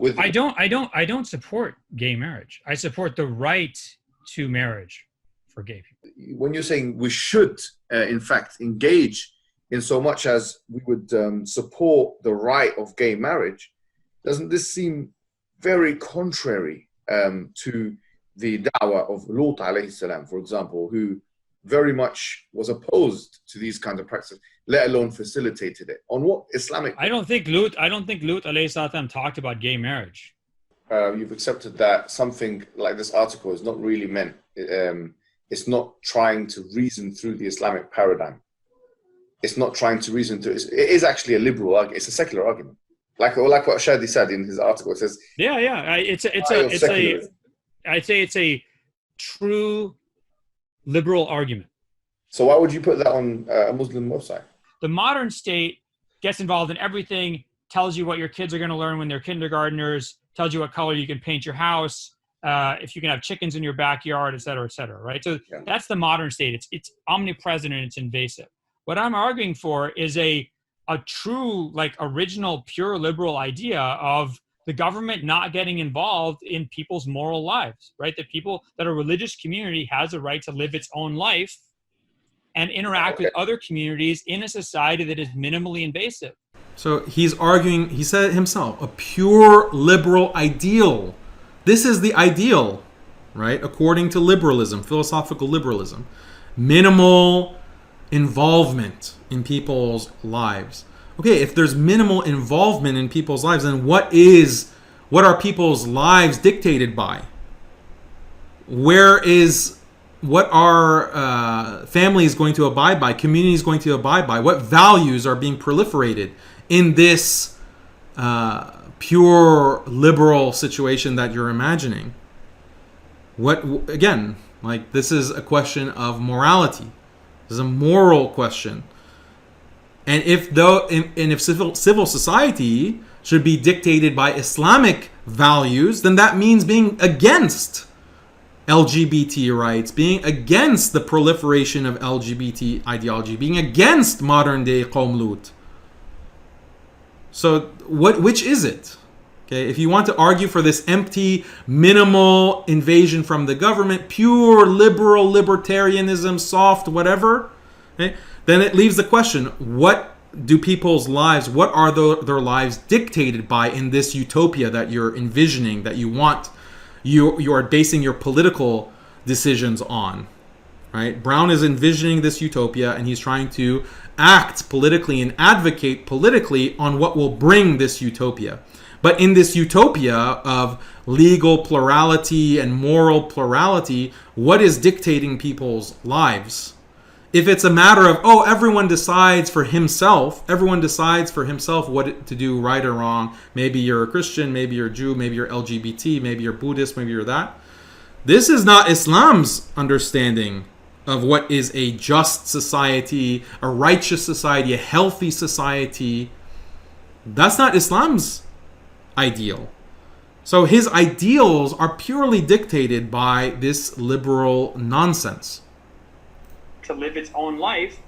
with I don't support gay marriage. I support the right to marriage for gay people. when you're saying we should, in fact, engage in so much as we would support the right of gay marriage, doesn't this seem very contrary to the da'wah of Lut alayhi salam, for example, who very much was opposed to these kinds of practices, let alone facilitated it? On what Islamic? I don't think Lut alayhi salam talked about gay marriage. You've accepted that something like this article is not really meant. It's not trying to reason through the Islamic paradigm. It's not trying to reason through. It is actually a liberal argument. It's a secular argument, like what Shadi said in his article. It says, I'd say it's a true liberal argument. So why would you put that on a Muslim website? The modern state gets involved in everything, tells you what your kids are going to learn when they're kindergartners, tells you what color you can paint your house, if you can have chickens in your backyard, et cetera, right? So that's the modern state. It's omnipresent and it's invasive. What I'm arguing for is a true, like, original, pure liberal idea of the government not getting involved in people's moral lives, right? That a religious community has a right to live its own life and interact with other communities in a society that is minimally invasive. So he's arguing, he said it himself, a pure liberal ideal. This is the ideal, right? According to liberalism, philosophical liberalism. Minimal involvement in people's lives. Okay, if there's minimal involvement in people's lives, then what are people's lives dictated by? What are families going to abide by? Communities going to abide by? What values are being proliferated in this pure liberal situation that you're imagining? Again, like, this is a question of morality. This is a moral question. And if civil society should be dictated by Islamic values, then that means being against LGBT rights, being against the proliferation of LGBT ideology, being against modern day Qawm Lut. So which is it? Okay, if you want to argue for this empty, minimal invasion from the government, pure liberal libertarianism, soft whatever, okay, then it leaves the question, what do people's lives, what are their lives dictated by in this utopia that you're envisioning, that you want, you are basing your political decisions on, right? Brown is envisioning this utopia and he's trying to act politically and advocate politically on what will bring this utopia. But in this utopia of legal plurality and moral plurality, what is dictating people's lives? If it's a matter of, everyone decides for himself what to do, right or wrong. Maybe you're a Christian, maybe you're a Jew, maybe you're LGBT, maybe you're Buddhist, maybe you're that. This is not Islam's understanding of what is a just society, a righteous society, a healthy society. That's not Islam's ideal. So his ideals are purely dictated by this liberal nonsense. To live its own life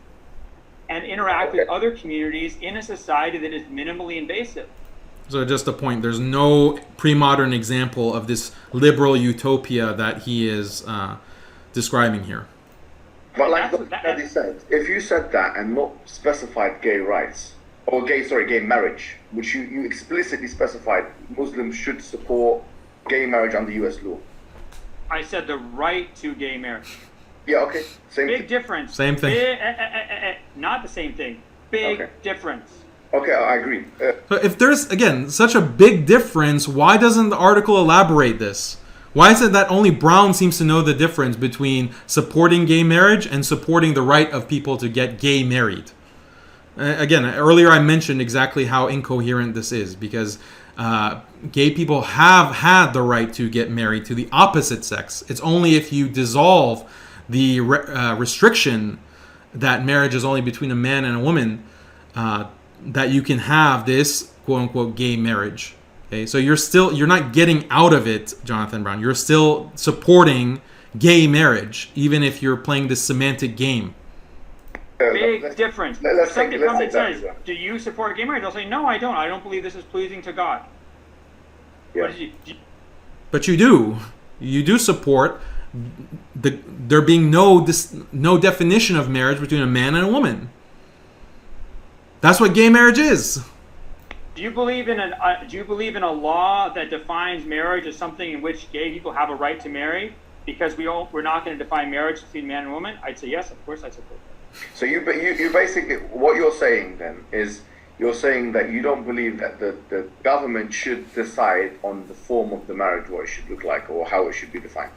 and interact with other communities in a society that is minimally invasive. So just a point, there's no pre-modern example of this liberal utopia that he is describing here. But like Daddy said, if you said that and not specified gay rights, or gay marriage, which you explicitly specified Muslims should support gay marriage under US law. I said the right to gay marriage. Yeah, okay. Big difference. Same thing. Not the same thing. Big difference. Okay, I agree. So if there's, again, such a big difference, why doesn't the article elaborate this? Why is it that only Brown seems to know the difference between supporting gay marriage and supporting the right of people to get gay married? Again, earlier I mentioned exactly how incoherent this is, because gay people have had the right to get married to the opposite sex. It's only if you dissolve the restriction that marriage is only between a man and a woman that you can have this quote-unquote gay marriage. Okay, so you're not getting out of it, Jonathan Brown. You're still supporting gay marriage, even if you're playing this semantic game. Big difference. If somebody comes and says, do you support gay marriage? I'll say, no, I don't. I don't believe this is pleasing to God. Yeah. But you do support there being no definition of marriage between a man and a woman. That's what gay marriage is. Do you believe in a law that defines marriage as something in which gay people have a right to marry? Because we're not going to define marriage between man and woman. I'd say yes, of course I support that. So you basically, what you're saying then is, you're saying that you don't believe that the government should decide on the form of the marriage, what it should look like, or how it should be defined.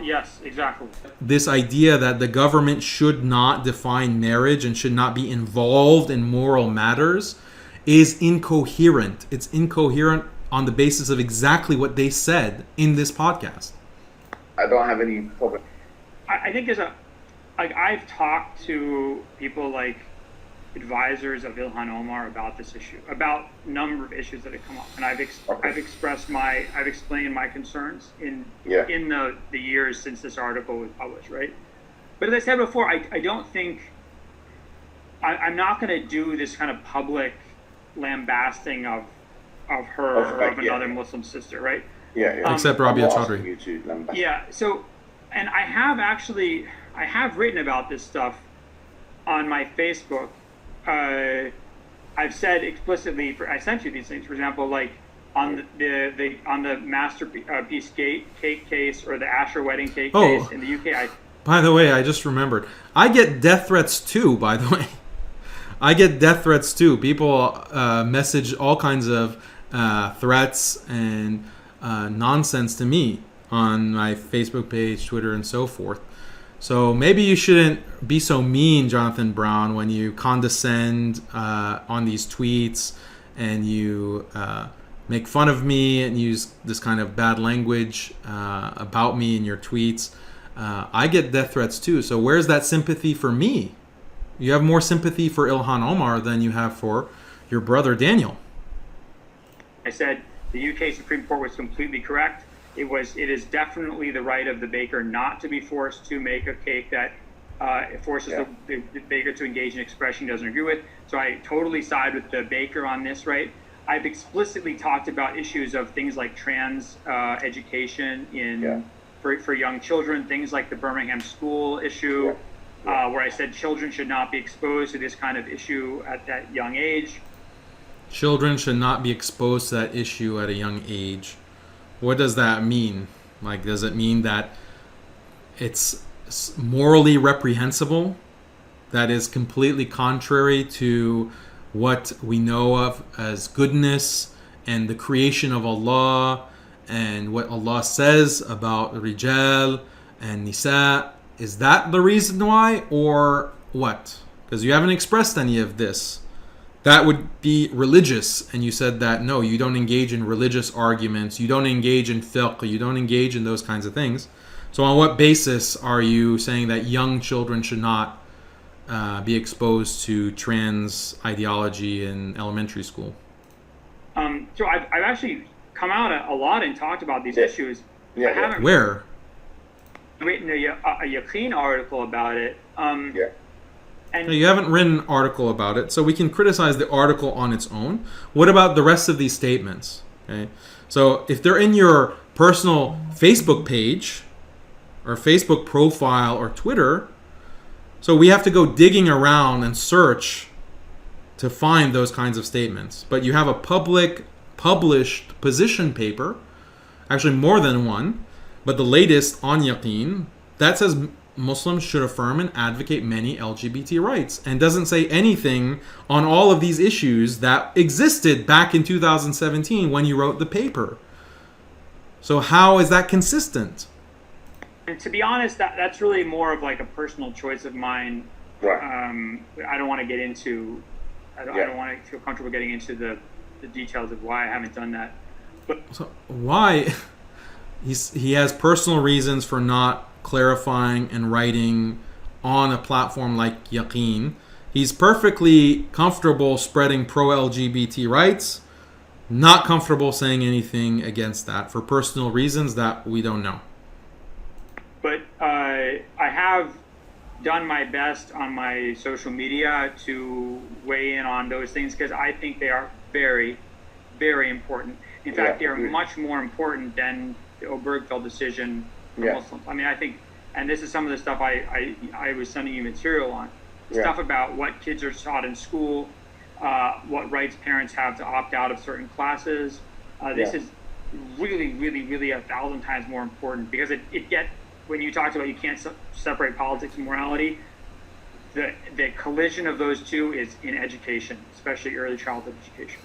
Yes, exactly. This idea that the government should not define marriage and should not be involved in moral matters is incoherent. It's incoherent on the basis of exactly what they said in this podcast. I don't have any problem. I think I've talked to people like advisors of Ilhan Omar about this issue, about a number of issues that have come up, and I've explained my concerns in the years since this article was published, right? But as I said before, I don't think I'm not going to do this kind of public lambasting of her or of another Muslim sister, right? Yeah. Except Rabia Chaudhry. Yeah. So, and I have written about this stuff on my Facebook. I've said explicitly, I sent you these things, for example, like on the masterpiece cake case or the Asher wedding cake case in the UK. By the way, I just remembered. I get death threats too, by the way. I get death threats too. People message all kinds of threats and nonsense to me on my Facebook page, Twitter, and so forth. So maybe you shouldn't be so mean, Jonathan Brown, when you condescend on these tweets and you make fun of me and use this kind of bad language about me in your tweets. I get death threats too. So where's that sympathy for me? You have more sympathy for Ilhan Omar than you have for your brother Daniel. I said the UK Supreme Court was completely correct. It is definitely the right of the baker not to be forced to make a cake that forces the baker to engage in expression he doesn't agree with. So I totally side with the baker on this, right? I've explicitly talked about issues of things like trans education for young children, things like the Birmingham school issue, where I said children should not be exposed to this kind of issue at that young age. Children should not be exposed to that issue at a young age. What does that mean? Like, does it mean that it's morally reprehensible? That is completely contrary to what we know of as goodness and the creation of Allah and what Allah says about Rijal and Nisa? Is that the reason why, or what? Because you haven't expressed any of this. That would be religious, and you said that no, you don't engage in religious arguments, you don't engage in fiqh, you don't engage in those kinds of things. So on what basis are you saying that young children should not be exposed to trans ideology in elementary school? So I've actually come out a lot and talked about these issues. I haven't Where? written a Yaqeen article about it. And you haven't written an article about it, so we can criticize the article on its own. What about the rest of these statements? Okay, so if they're in your personal Facebook page or Facebook profile or Twitter, so we have to go digging around and search to find those kinds of statements. But you have a public published position paper, actually more than one, but the latest on Yaqeen, that says Muslims should affirm and advocate many LGBT rights, and doesn't say anything on all of these issues that existed back in 2017 when you wrote the paper. So how is that consistent? And to be honest, that's really more of like a personal choice of mine. Right. I don't want to get into. I don't want to feel comfortable getting into the details of why I haven't done that. But so why? He has personal reasons for not clarifying and writing on a platform like Yaqeen. He's perfectly comfortable spreading pro-LGBT rights, not comfortable saying anything against that for personal reasons that we don't know. But I have done my best on my social media to weigh in on those things because I think they are very, very important. In fact, they are much more important than the Obergefell decision for Muslims. I mean, I think, and this is some of the stuff I was sending you material on, stuff about what kids are taught in school, what rights parents have to opt out of certain classes. This is really, really, really 1,000 times more important, because when you talked about you can't separate politics and morality, the collision of those two is in education, especially early childhood education.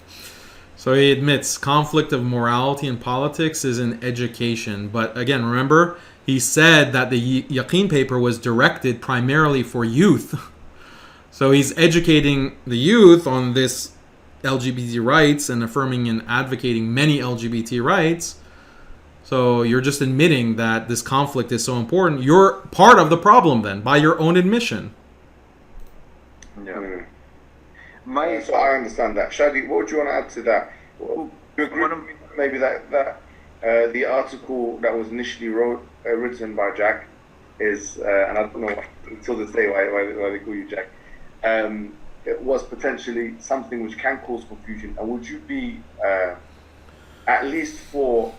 So he admits conflict of morality and politics is in education. But again, remember, he said that the Yaqeen paper was directed primarily for youth. So he's educating the youth on this LGBT rights and affirming and advocating many LGBT rights. So you're just admitting that this conflict is so important. You're part of the problem then, by your own admission. Yeah. So I understand that. Shadi, what would you want to add to that? Do you agree maybe that the article that was initially written by Jack is, and I don't know until this day why they call you Jack, it was potentially something which can cause confusion, and would you be at least for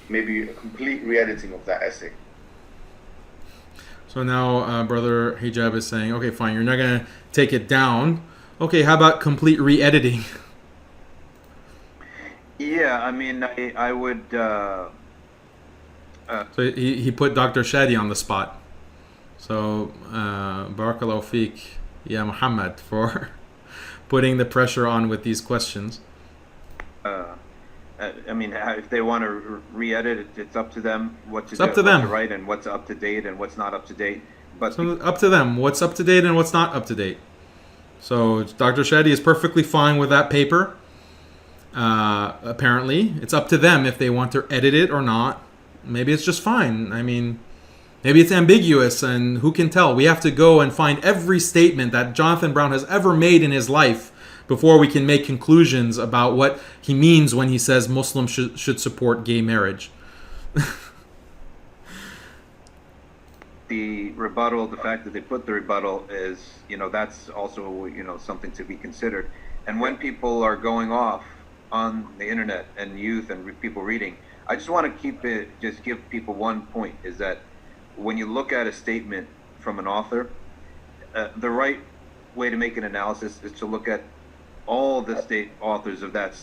maybe a complete re-editing of that essay? So now Brother Hijab is saying, okay, fine, you're not going to take it down. Okay, how about complete re-editing? Yeah, I mean, I would... So he put Dr. Shadi on the spot. So, Barakallahu Feek, Ya Muhammad, for putting the pressure on with these questions. I mean, if they want to re-edit it, it's up to them what to do, up to them. What to write, and what's up to date and what's not up to date. But so up to them, what's up to date and what's not up to date. So Dr. Shadi is perfectly fine with that paper. Apparently, it's up to them if they want to edit it or not. Maybe it's just fine. I mean, maybe it's ambiguous, and who can tell? We have to go and find every statement that Jonathan Brown has ever made in his life before we can make conclusions about what he means when he says Muslims should support gay marriage. The rebuttal, the fact that they put the rebuttal is, that's also, something to be considered. And when people are going off on the internet and youth and people reading, I just want to give people one point, is that when you look at a statement from an author, the right way to make an analysis is to look at all the authors of that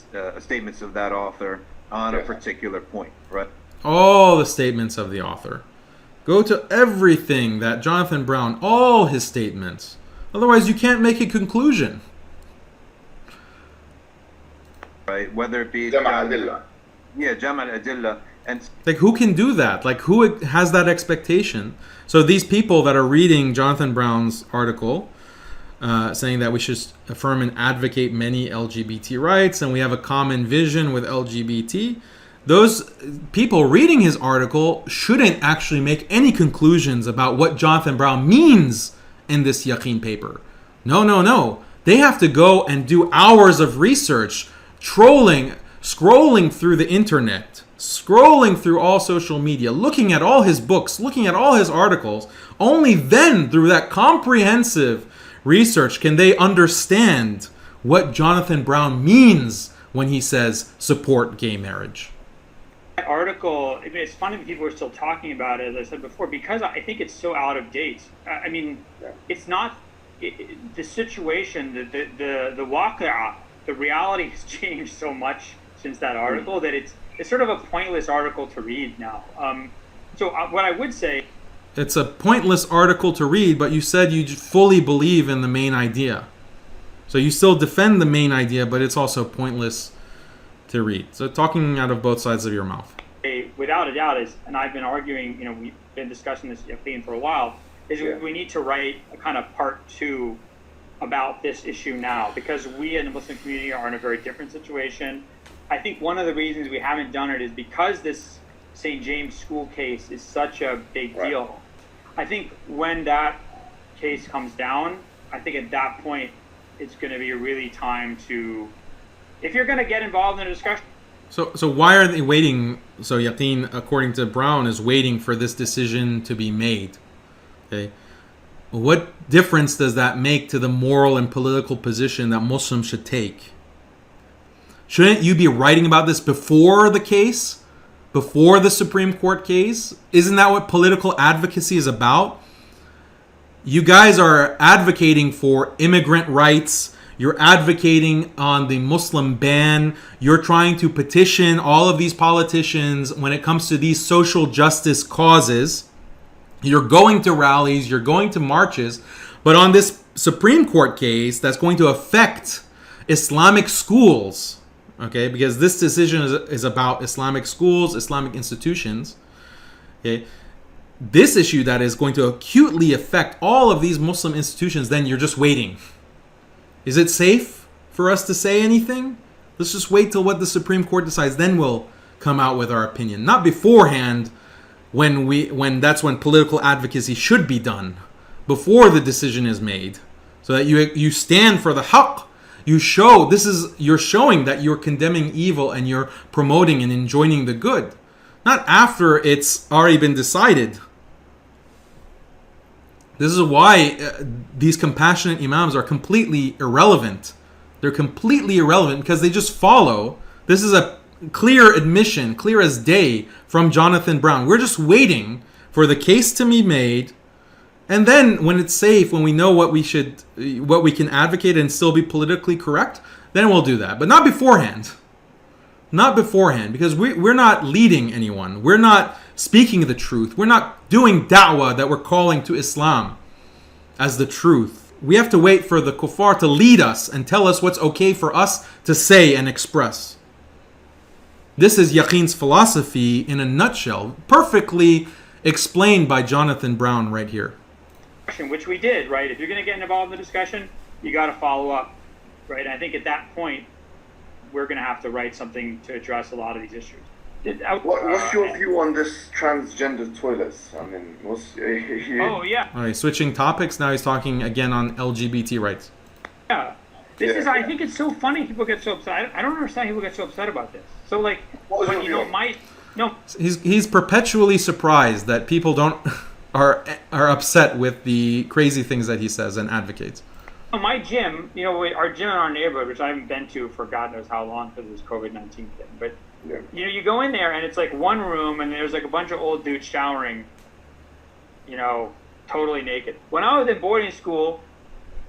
statements of that author on a particular point, right? All the statements of the author. Go to everything that Jonathan Brown, all his statements. Otherwise, you can't make a conclusion. Right, whether it be Jama' Adilla. Yeah, Jama' Adilla. And like, who can do that? Like, who has that expectation? So these people that are reading Jonathan Brown's article, saying that we should affirm and advocate many LGBT rights and we have a common vision with LGBT, those people reading his article shouldn't actually make any conclusions about what Jonathan Brown means in this Yaqeen paper. No. They have to go and do hours of research, scrolling through the internet, scrolling through all social media, looking at all his books, looking at all his articles. Only then, through that comprehensive research, can they understand what Jonathan Brown means when he says support gay marriage. Article, it's funny that people are still talking about it, as I said before, because I think it's so out of date. I mean, it's not the situation, the waqia, the reality has changed so much since that article that it's sort of a pointless article to read now. So what I would say, it's a pointless article to read, but you said you fully believe in the main idea. So you still defend the main idea, but it's also pointless to read. So talking out of both sides of your mouth. Without a doubt, and I've been arguing, we've been discussing this theme for a while, is we need to write a kind of part 2 about this issue now, because we in the Muslim community are in a very different situation. I think one of the reasons we haven't done it is because this St. James School case is such a big deal. I think when that case comes down, I think at that point it's going to be really time to, if you're going to get involved in a discussion. So why are they waiting? So Yaqeen, according to Brown, is waiting for this decision to be made. Okay, what difference does that make to the moral and political position that Muslims should take? Shouldn't you be writing about this before the case? Before the Supreme Court case? Isn't that what political advocacy is about? You guys are advocating for immigrant rights. You're advocating on the Muslim ban. You're trying to petition all of these politicians when it comes to these social justice causes. You're going to rallies. You're going to marches. But on this Supreme Court case that's going to affect Islamic schools, okay, because this decision is about Islamic schools, Islamic institutions, okay, this issue that is going to acutely affect all of these Muslim institutions, then you're just waiting. Is it safe for us to say anything? Let's just wait till what the Supreme Court decides, then we'll come out with our opinion. Not beforehand, when that's when political advocacy should be done, before the decision is made, so that you stand for the haqq. You're showing that you're condemning evil and you're promoting and enjoining the good, not after it's already been decided. This is why these compassionate imams are completely irrelevant. They're completely irrelevant because they just follow. This is a clear admission, clear as day from Jonathan Brown. We're just waiting for the case to be made. And then when it's safe, when we know what we can advocate and still be politically correct, then we'll do that. But not beforehand. Not beforehand, because we're not leading anyone. We're not speaking the truth. We're not doing da'wah that we're calling to Islam as the truth. We have to wait for the kuffar to lead us and tell us what's okay for us to say and express. This is Yaqeen's philosophy in a nutshell, perfectly explained by Jonathan Brown right here. Which we did, right? If you're going to get involved in the discussion, you got to follow up, right? And I think at that point, we're going to have to write something to address a lot of these issues. What's your view on this transgender toilets? I mean, Oh, yeah. All right, switching topics. Now he's talking again on LGBT rights. Yeah. I think it's so funny people get so upset. I don't understand people get so upset about this. So, like, when, He's perpetually surprised that people are upset with the crazy things that he says and advocates. My gym, our gym in our neighborhood, which I haven't been to for God knows how long because of this COVID-19 thing, but you go in there and it's like one room and there's like a bunch of old dudes showering, totally naked. When I was in boarding school,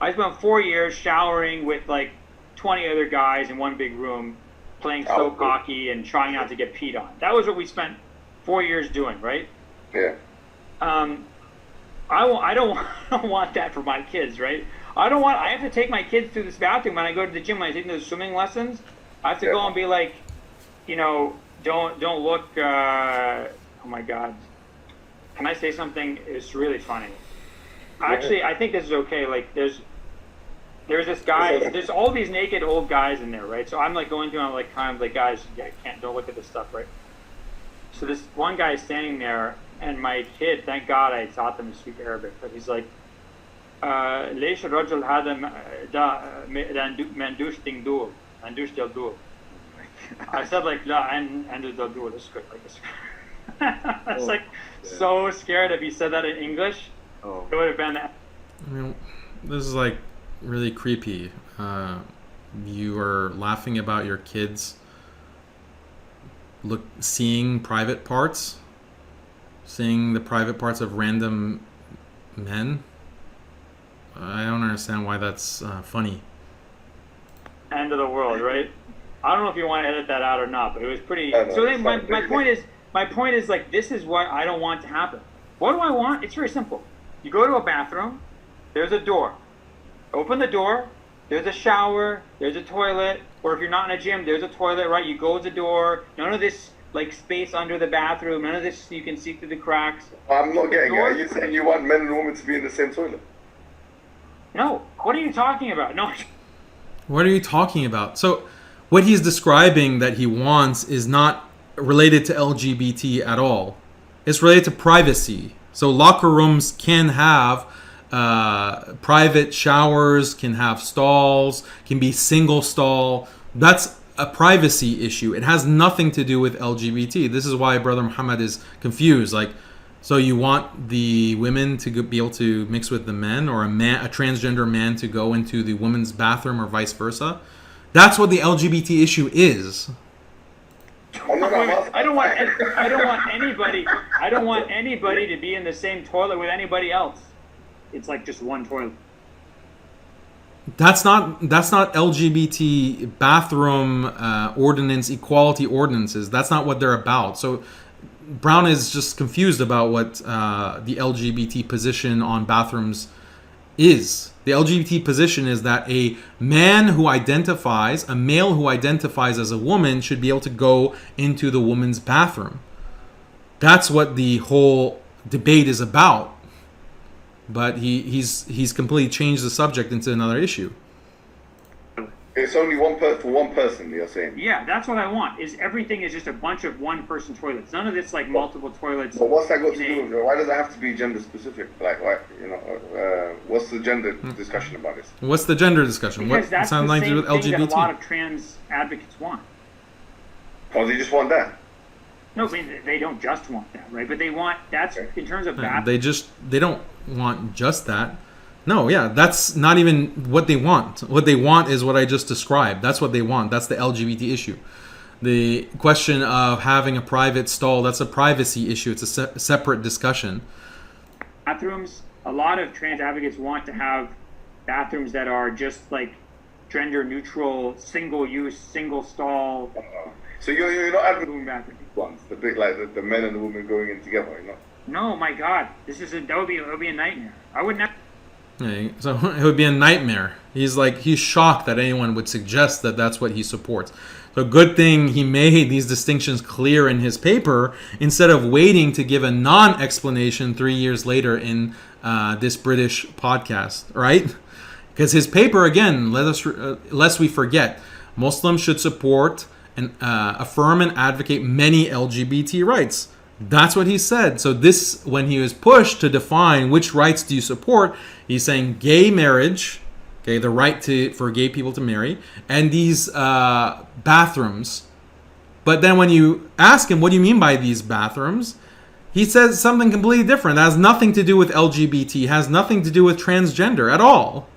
I spent 4 years showering with like 20 other guys in one big room, playing soap hockey and trying not to get peed on. That was what we spent 4 years doing, right? Yeah. I don't want that for my kids, right? I have to take my kids to this bathroom when I go to the gym. When I take those swimming lessons, I have to go and be like, don't look. Oh my God, can I say something? It's really funny. Actually, I think this is okay. Like, there's this guy. There's all these naked old guys in there, right? So I'm like going through. I'm like kind of like, guys, don't look at this stuff, right? So this one guy is standing there, and my kid, thank God I taught them to speak Arabic, but he's like, ليش الرجل هذا ما عندوش دول ما عندوش دول. I said like لا عنده دول. It's good. I was like so scared if he said that in English. It would have been that. I mean, this is like really creepy. You are laughing about your kids seeing private parts, seeing the private parts of random men. I don't understand why that's funny. End of the world, right? I don't know if you want to edit that out or not, but it was pretty. So then my point is like, this is what I don't want to happen. What do I want? It's very simple. You go to a bathroom, there's a door. Open the door, there's a shower, there's a toilet, or if you're not in a gym, there's a toilet, right? You go to the door, none of this like space under the bathroom, none of this you can see through the cracks. I'm not getting it. Are you saying you want men and women to be in the same toilet? No. What are you talking about? No. What are you talking about? So what he's describing that he wants is not related to LGBT at all. It's related to privacy. So locker rooms can have private showers, can have stalls, can be single stall. That's a privacy issue. It has nothing to do with LGBT. This is why Brother Muhammad is confused. Like, so you want the women to be able to mix with the men, or a transgender man to go into the women's bathroom, or vice versa? That's what the LGBT issue is. I don't want anybody to be in the same toilet with anybody else. It's like just one toilet. That's not LGBT bathroom ordinance, equality ordinances. That's not what they're about. So Brown is just confused about what the LGBT position on bathrooms is. The LGBT position is that a male who identifies as a woman should be able to go into the woman's bathroom. That's what the whole debate is about. But he's completely changed the subject into another issue. It's only for one person, you're saying? Yeah, that's what I want. Everything is just a bunch of one-person toilets. None of this like multiple toilets. But what's that got to do with it? Why does it have to be gender specific? Like, why, what's the gender discussion about this? What's the gender discussion? Because what that's sounds the like same with thing LGBT? that a lot of trans advocates want. Oh, they just want that? No, they don't just want that, right? But they want, that's in terms of that. They don't want just that. No, yeah, that's not even what they want. What they want is what I just described. That's what they want. That's the LGBT issue. The question of having a private stall, that's a privacy issue. It's a separate discussion. Bathrooms, a lot of trans advocates want to have bathrooms that are just like gender neutral, single use, single stall. So you're not advocating ones, the big like the men and the women going in together, you know? No, my God, that would be a nightmare. I would not. Yeah, so it would be a nightmare. He's shocked that anyone would suggest that that's what he supports. So good thing he made these distinctions clear in his paper instead of waiting to give a non-explanation 3 years later in this British podcast, right? Because his paper, again, lest we forget, Muslims should support and affirm and advocate many LGBT rights. That's what he said. So this, when he was pushed to define which rights do you support, he's saying gay marriage, okay, the right for gay people to marry, and these bathrooms. But then when you ask him, what do you mean by these bathrooms? He says something completely different. That has nothing to do with LGBT, has nothing to do with transgender at all.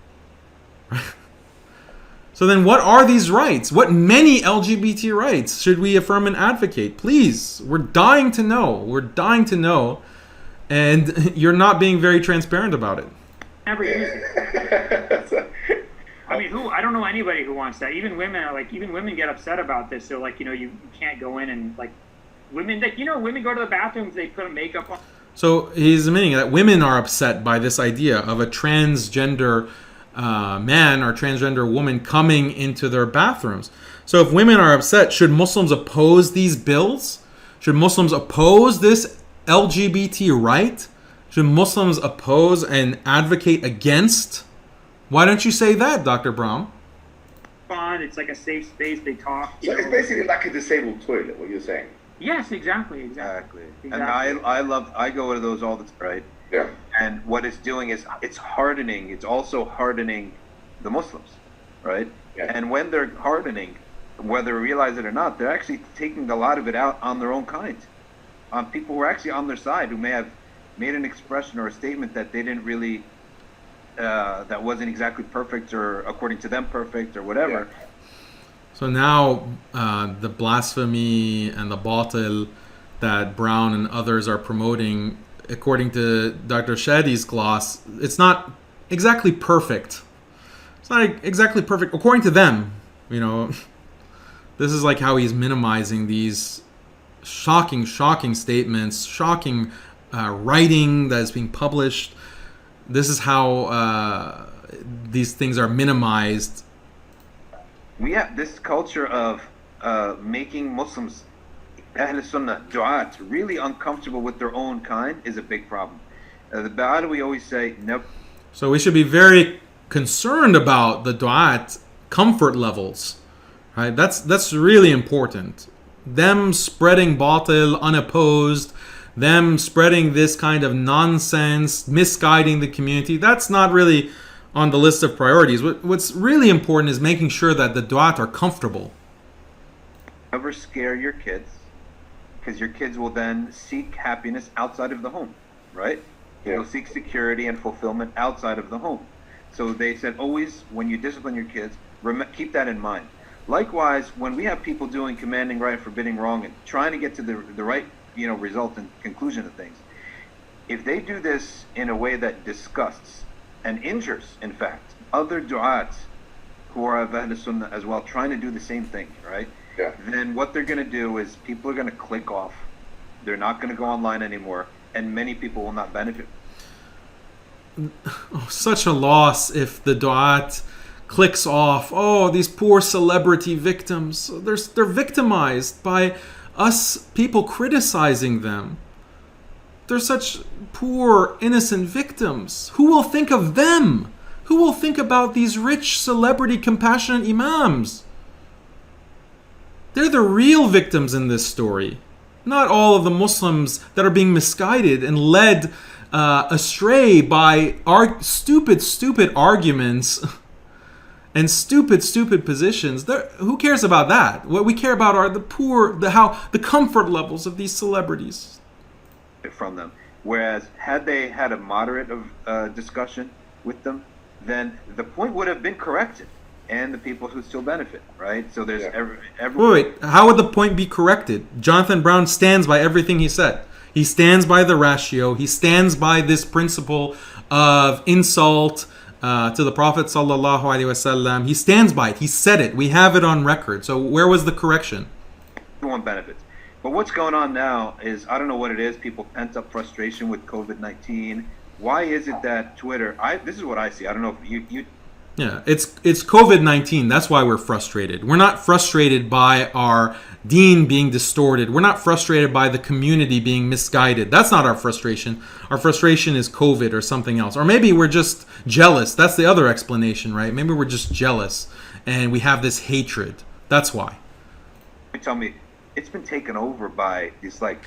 So then what are these rights? What many LGBT rights should we affirm and advocate? Please, we're dying to know. We're dying to know. And you're not being very transparent about it. Never use it. I mean, I don't know anybody who wants that. Even women get upset about this. So like, you can't go in and like, women go to the bathrooms, they put makeup on. So he's admitting that women are upset by this idea of a transgender man or transgender woman coming into their bathrooms. So if women are upset, should Muslims oppose these bills? Should Muslims oppose this LGBT right? Should Muslims oppose and advocate against? Why don't you say that, Dr. Brown? It's like a safe space. They talk. So it's basically like a disabled toilet, what you're saying. Yes, exactly. And I go to those all the time, right? Yeah. And what it's doing is it's hardening. It's also hardening the Muslims, right? Yeah. And when they're hardening, whether they realize it or not, they're actually taking a lot of it out on their own kind, on people who are actually on their side, who may have made an expression or a statement that they didn't really, that wasn't exactly perfect or according to them perfect or whatever. Yeah. So now the blasphemy and the batil that Brown and others are promoting, according to Dr. Shadi's gloss, it's not exactly perfect. It's not exactly perfect according to them. This is like how he's minimizing these shocking statements, shocking writing that is being published. This is how these things are minimized. We have this culture of making Muslims, Ahl Sunnah, du'at, really uncomfortable with their own kind is a big problem. The Ba'alawi always say, nope. So we should be very concerned about the du'at comfort levels, right? That's really important. Them spreading batil unopposed, them spreading this kind of nonsense, misguiding the community, that's not really on the list of priorities. What's really important is making sure that the du'at are comfortable. Never scare your kids, because your kids will then seek happiness outside of the home, right? Yeah. They'll seek security and fulfillment outside of the home. So they said always, when you discipline your kids, keep that in mind. Likewise, when we have people doing commanding right, forbidding wrong, and trying to get to the right, result and conclusion of things, if they do this in a way that disgusts and injures, in fact, other du'at who are of Ahl Sunnah as well, trying to do the same thing, right? Yeah. Then what they're going to do is people are going to click off. They're not going to go online anymore, and many people will not benefit. Oh, such a loss if the du'at clicks off. Oh, these poor celebrity victims. They're victimized by us people criticizing them. They're such poor, innocent victims. Who will think of them? Who will think about these rich, celebrity, compassionate imams? They're the real victims in this story. Not all of the Muslims that are being misguided and led astray by stupid arguments and stupid positions. Who cares about that? What we care about are the poor, the comfort levels of these celebrities. From them. Whereas had they had a moderate of discussion with them, then the point would have been corrected, and the people who still benefit, right? So there's Wait, how would the point be corrected? Jonathan Brown stands by everything he said. He stands by the ratio. He stands by this principle of insult to the Prophet sallallahu alaihi wasallam. He stands by it. He said it. We have it on record. So where was the correction? Everyone benefits. But what's going on now is, I don't know what it is, people pent up frustration with COVID-19. Why is it that Twitter, this is what I see. I don't know if you Yeah, it's COVID-19. That's why we're frustrated. We're not frustrated by our deen being distorted. We're not frustrated by the community being misguided. That's not our frustration. Our frustration is COVID or something else. Or maybe we're just jealous. That's the other explanation, right? Maybe we're just jealous and we have this hatred. That's why. tell me, it's been taken over by these like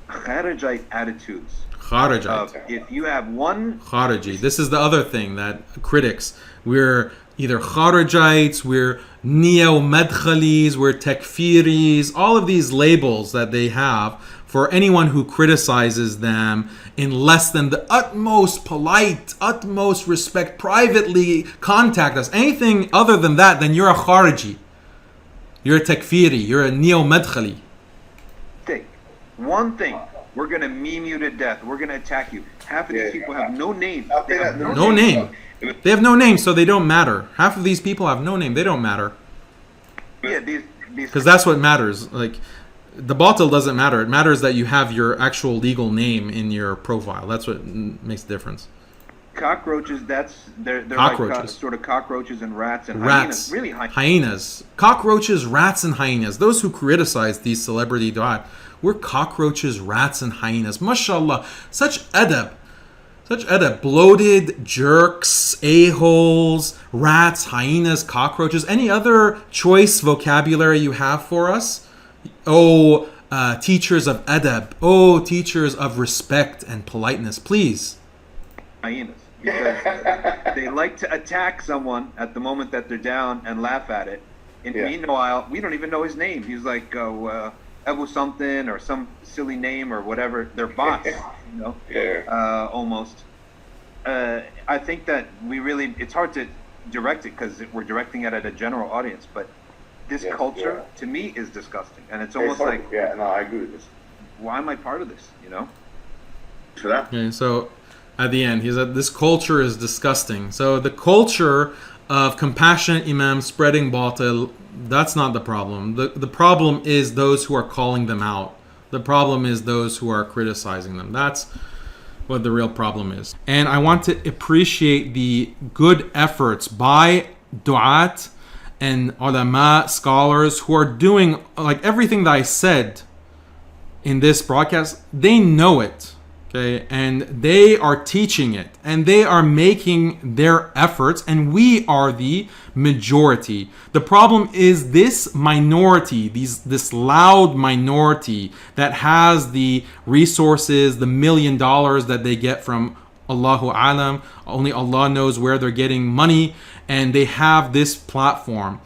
Kharijite attitudes. Kharijite. If you have one Khariji. This is the other thing that critics, we're either Kharijites, we're neo-madkhalis, we're takfiris, all of these labels that they have for anyone who criticizes them in less than the utmost polite, utmost respect, privately contact us. Anything other than that, then you're a Khariji. You're a takfiri, you're a neo-madkhali. One thing, we're going to meme you to death. We're going to attack you. Half of these people have no name. They have no name. They have no name, so they don't matter. Half of these people have no name. They don't matter. Yeah, these because that's what matters. Like, the batil doesn't matter. It matters that you have your actual legal name in your profile. That's what makes the difference. Cockroaches, they're cockroaches. Like sort of cockroaches and rats and rats. Hyenas. Really hyenas. Cockroaches, rats, and hyenas. Those who criticize these celebrity du'at, we're cockroaches, rats, and hyenas. MashaAllah. Such adab. Such adab. Bloated jerks, a-holes, rats, hyenas, cockroaches. Any other choice vocabulary you have for us? Oh, teachers of adab. Oh, teachers of respect and politeness. Please. Hyenas. Because they like to attack someone at the moment that they're down and laugh at it. And meanwhile, we don't even know his name. He's like Ebu something or some silly name or whatever. They're bots, you know, almost. I think that it's hard to direct it because we're directing it at a general audience, but this culture to me is disgusting. And it's almost like, I agree with this. Why am I part of this, you know? For that. Okay, so at the end, he said, this culture is disgusting. So the culture of compassionate imams spreading batil, that's not the problem. The problem is those who are calling them out. The problem is those who are criticizing them. That's what the real problem is. And I want to appreciate the good efforts by du'at and ulama, scholars who are doing like everything that I said in this broadcast. They know it. Okay, and they are teaching it, and they are making their efforts, and we are the majority. The problem is this minority, this loud minority that has the resources, the $1 million that they get from Allahu Alam. Only Allah knows where they're getting money, and they have this platform,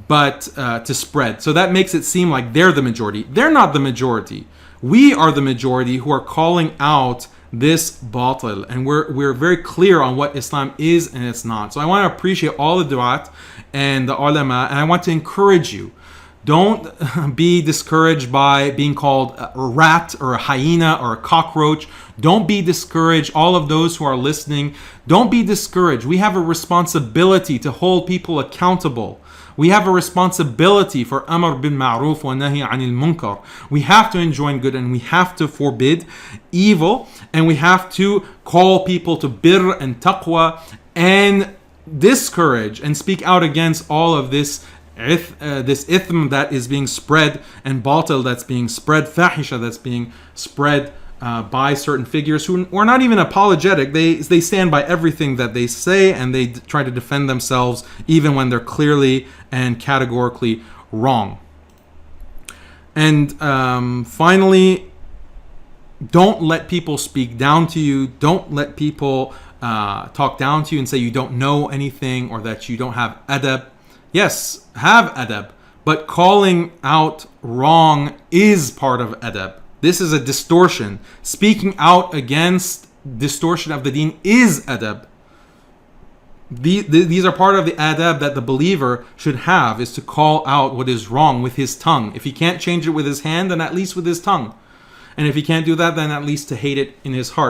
but to spread. So that makes it seem like they're the majority. They're not the majority. We are the majority who are calling out this batil, and we're very clear on what Islam is and it's not. So I want to appreciate all the du'at and the ulama, and I want to encourage you. Don't be discouraged by being called a rat or a hyena or a cockroach. Don't be discouraged. All of those who are listening, don't be discouraged. We have a responsibility to hold people accountable. We have a responsibility for amr bil ma'ruf wa nahi anil munkar. We have to enjoin good and we have to forbid evil, and we have to call people to birr and taqwa and discourage and speak out against all of this ithm that is being spread, and batil that's being spread, fahisha that's being spread by certain figures who are not even apologetic. They stand by everything that they say, and they try to defend themselves even when they're clearly and categorically wrong. And finally, don't let people speak down to you. Don't let people talk down to you and say you don't know anything or that you don't have adab. Yes, have adab, but calling out wrong is part of adab. This is a distortion. Speaking out against distortion of the deen is adab. These are part of the adab that the believer should have, is to call out what is wrong with his tongue. If he can't change it with his hand, then at least with his tongue. And if he can't do that, then at least to hate it in his heart.